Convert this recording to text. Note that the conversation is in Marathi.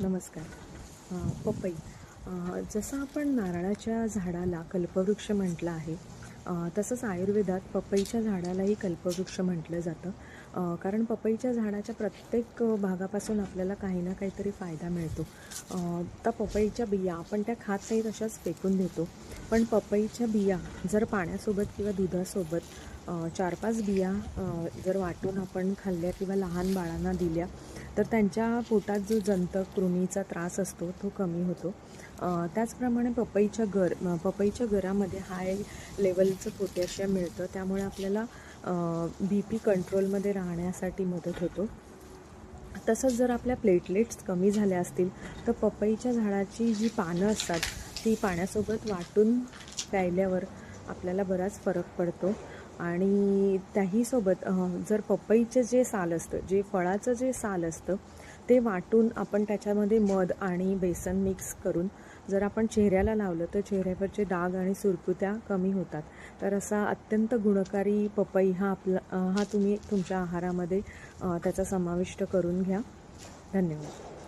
नमस्कार. पपई जसं आपण नारळाच्या झाडाला कल्पवृक्ष म्हटलं आहे, तसंच आयुर्वेदात पपईच्या झाडालाही कल्पवृक्ष म्हटलं जातं. कारण पपईच्या झाडाच्या प्रत्येक भागापासून आपल्याला काही ना काहीतरी फायदा मिळतो. त्या पपईच्या बिया आपण त्या खात नाही तशाच फेकून देतो, पण पपईच्या बिया जर पाण्यासोबत किंवा दुधासोबत 4-5 बिया जर वाटून आपण खाल्ल्या किंवा लहान बाळांना दिल्या तर त्यांच्या पोटात जो जंतक कृमीचा त्रास असतो तो कमी होतो. त्याचप्रमाणे पपईच्या गरामध्ये हाय लेवलचं पोटॅशियम मिळतं, त्यामुळे आपल्याला BP कंट्रोलमध्ये राहण्यासाठी मदत होतो. तसंच जर आपल्या प्लेटलेट्स कमी झाल्या असतील तर पपईच्या झाडाची जी पानं असतात ती पाण्यासोबत वाटून प्यायल्यावर आपल्याला बराच फरक पडतो. आणि त्याहीसोबत जर पपईचं जे साल असतं, जे फळाचं जे साल असतं ते वाटून आपण त्याच्यामध्ये मध आणि बेसन मिक्स करून जर आपण चेहऱ्याला लावलं तर चेहऱ्यावरचे डाग आणि सुरकुत्या कमी होतात. तर असा अत्यंत गुणकारी पपई हा तुम्ही तुमच्या आहारामध्ये त्याचा समाविष्ट करून घ्या. धन्यवाद.